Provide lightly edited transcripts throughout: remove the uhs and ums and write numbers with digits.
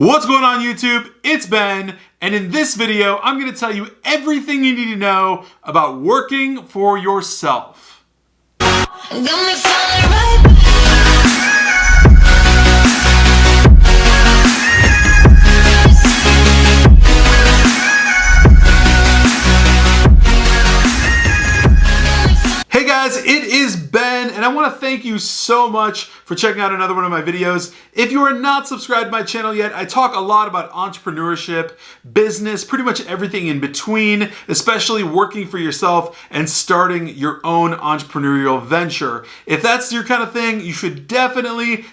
What's going on YouTube? It's Ben, and in this video, I'm going to tell you everything you need to know about working for yourself. Hey guys, it is Ben, and I want to thank you so much for checking out another one of my videos. If you are not subscribed to my channel yet, I talk a lot about entrepreneurship, business, pretty much everything in between, especially working for yourself and starting your own entrepreneurial venture. If that's your kind of thing, you should definitely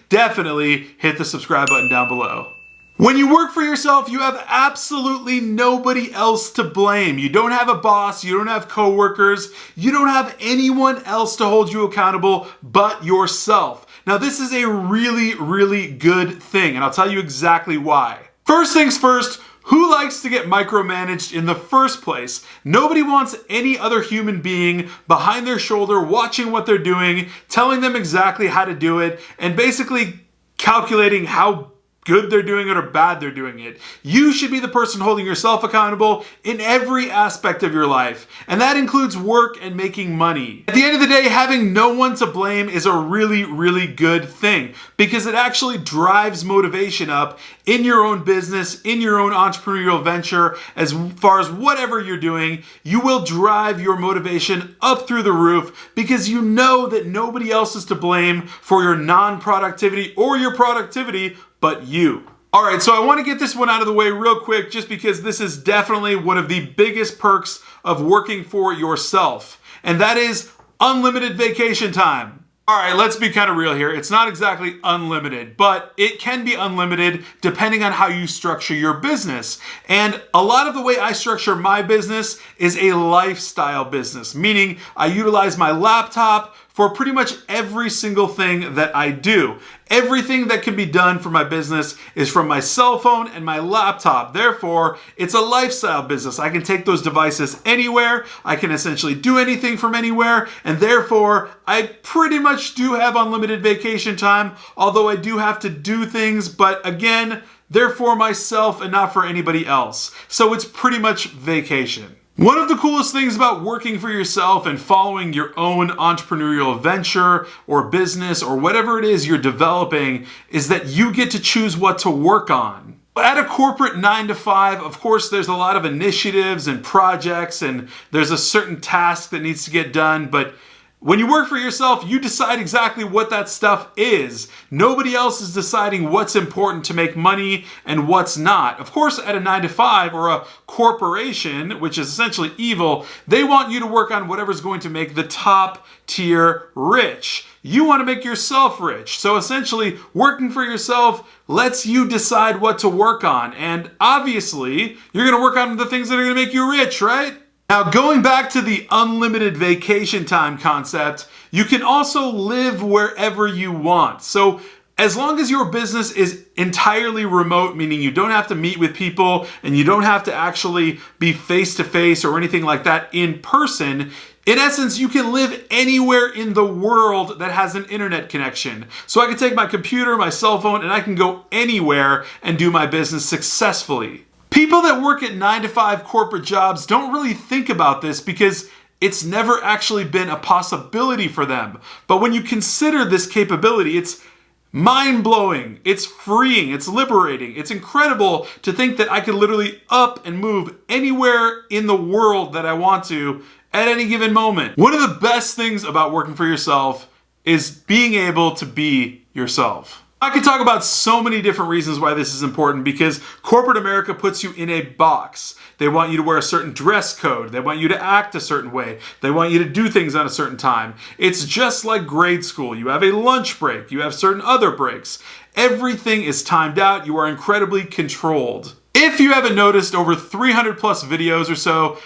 hit the subscribe button down below. When you work for yourself, you have absolutely nobody else to blame. You don't have a boss, you don't have coworkers, you don't have anyone else to hold you accountable but yourself. Now, this is a really good thing, and I'll tell you exactly why. First things first, who likes to get micromanaged in the first place? Nobody wants any other human being behind their shoulder watching what they're doing, telling them exactly how to do it, and basically calculating how good they're doing it or bad they're doing it. You should be the person holding yourself accountable in every aspect of your life, and that includes work and making money. At the end of the day, having no one to blame is a really good thing because it actually drives motivation up in your own business, in your own entrepreneurial venture. As far as whatever you're doing, you will drive your motivation up through the roof because you know that nobody else is to blame for your non-productivity or your productivity but you. All right, so I want to get this one out of the way real quick just because this is definitely one of the biggest perks of working for yourself, and that is unlimited vacation time. All right, let's be kind of real here. It's not exactly unlimited, but it can be unlimited depending on how you structure your business. And a lot of the way I structure my business is a lifestyle business, meaning I utilize my laptop for pretty much every single thing that I do. Everything that can be done for my business is from my cell phone and my laptop. Therefore, it's a lifestyle business. I can take those devices anywhere. I can essentially do anything from anywhere. And therefore, I pretty much do have unlimited vacation time, although I do have to do things, but again, they're for myself and not for anybody else. So it's pretty much vacation. One of the coolest things about working for yourself and following your own entrepreneurial venture or business or whatever it is you're developing is that you get to choose what to work on. At a corporate 9-to-5, of course, there's a lot of initiatives and projects and there's a certain task that needs to get done, but when you work for yourself, you decide exactly what that stuff is. Nobody else is deciding what's important to make money and what's not. Of course, at a 9-to-5 or a corporation, which is essentially evil, they want you to work on whatever's going to make the top tier rich. You want to make yourself rich. So essentially, working for yourself lets you decide what to work on. And obviously, you're going to work on the things that are going to make you rich, right? Now, going back to the unlimited vacation time concept, you can also live wherever you want. So as long as your business is entirely remote, meaning you don't have to meet with people and you don't have to actually be face-to-face or anything like that in person, in essence, you can live anywhere in the world that has an internet connection. So I can take my computer, my cell phone, and I can go anywhere and do my business successfully. People that work at 9-to-5 corporate jobs don't really think about this because it's never actually been a possibility for them. But when you consider this capability, it's mind-blowing, it's freeing, it's liberating. It's incredible to think that I could literally up and move anywhere in the world that I want to at any given moment. One of the best things about working for yourself is being able to be yourself. I could talk about so many different reasons why this is important because corporate America puts you in a box. They want you to wear a certain dress code. They want you to act a certain way. They want you to do things on a certain time. It's just like grade school. You have a lunch break. You have certain other breaks. Everything is timed out. You are incredibly controlled. If you haven't noticed, over 300 plus videos or so,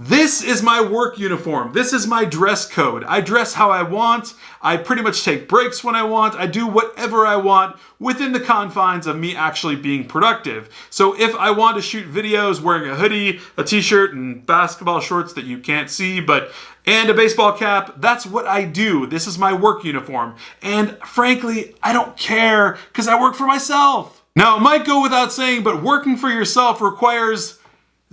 this is my work uniform. This is my dress code. I dress how I want. I pretty much take breaks when I want. I do whatever I want within the confines of me actually being productive. So if I want to shoot videos wearing a hoodie, a t-shirt, and basketball shorts that you can't see, and a baseball cap, that's what I do. This is my work uniform. And frankly, I don't care because I work for myself. Now, it might go without saying, but working for yourself requires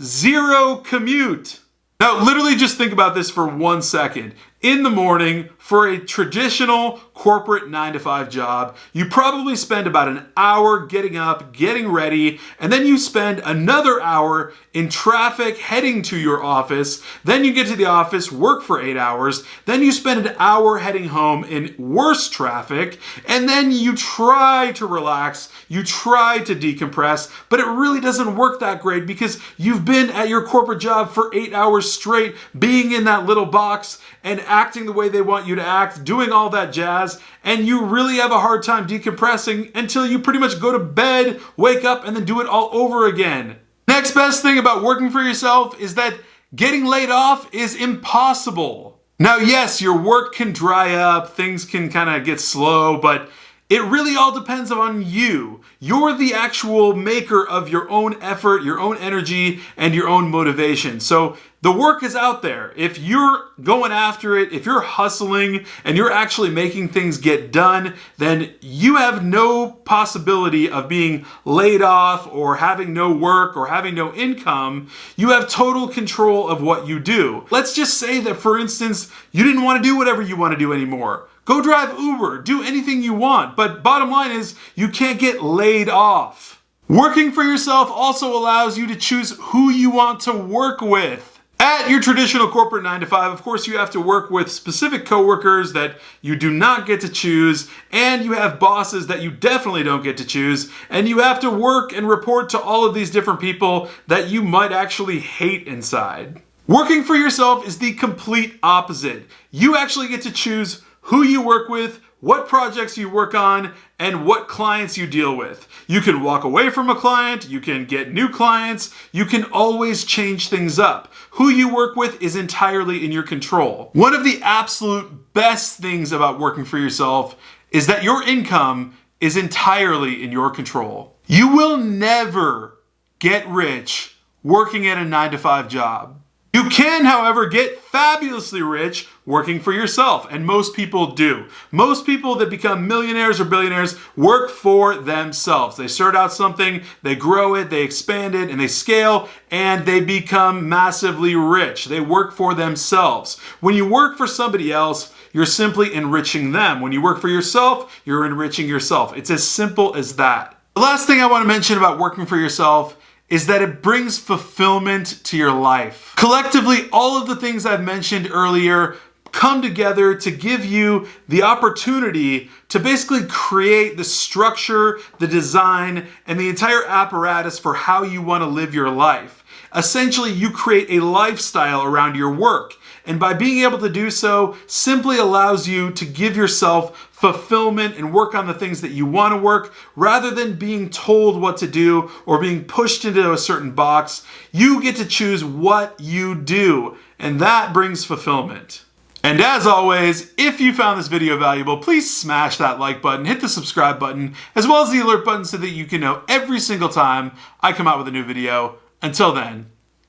zero commute. Now, literally just think about this for 1 second. In the morning, for a traditional corporate 9-to-5 job, you probably spend about an hour getting up, getting ready, and then you spend another hour in traffic heading to your office. Then you get to the office, work for 8 hours. Then you spend an hour heading home in worse traffic. And then you try to relax, you try to decompress, but it really doesn't work that great because you've been at your corporate job for 8 hours straight, being in that little box and acting the way they want you to act, doing all that jazz, and you really have a hard time decompressing until you pretty much go to bed, wake up, and then do it all over again. Next best thing about working for yourself is that getting laid off is impossible. Now, yes, your work can dry up, things can kind of get slow, but it really all depends on you. You're the actual maker of your own effort, your own energy, and your own motivation. So the work is out there. If you're going after it, if you're hustling and you're actually making things get done, then you have no possibility of being laid off or having no work or having no income. You have total control of what you do. Let's just say that, for instance, you didn't want to do whatever you want to do anymore. Go drive Uber, do anything you want, but bottom line is you can't get laid off. Working for yourself also allows you to choose who you want to work with. At your traditional corporate 9-to-5, of course, you have to work with specific coworkers that you do not get to choose, and you have bosses that you definitely don't get to choose, and you have to work and report to all of these different people that you might actually hate inside. Working for yourself is the complete opposite. You actually get to choose who you work with, what projects you work on, and what clients you deal with. You can walk away from a client, you can get new clients, you can always change things up. Who you work with is entirely in your control. One of the absolute best things about working for yourself is that your income is entirely in your control. You will never get rich working at a 9-to-5 job. You can, however, get fabulously rich working for yourself, and most people do. Most people that become millionaires or billionaires work for themselves. They start out something, they grow it, they expand it, and they scale, and they become massively rich. They work for themselves. When you work for somebody else, you're simply enriching them. When you work for yourself, you're enriching yourself. It's as simple as that. The last thing I want to mention about working for yourself is that it brings fulfillment to your life. Collectively, all of the things I've mentioned earlier come together to give you the opportunity to basically create the structure, the design, and the entire apparatus for how you want to live your life. Essentially, you create a lifestyle around your work. And by being able to do so, simply allows you to give yourself fulfillment and work on the things that you want to work rather than being told what to do or being pushed into a certain box. You get to choose what you do, and that brings fulfillment. And as always, if you found this video valuable, please smash that like button, hit the subscribe button, as well as the alert button so that you can know every single time I come out with a new video. Until then,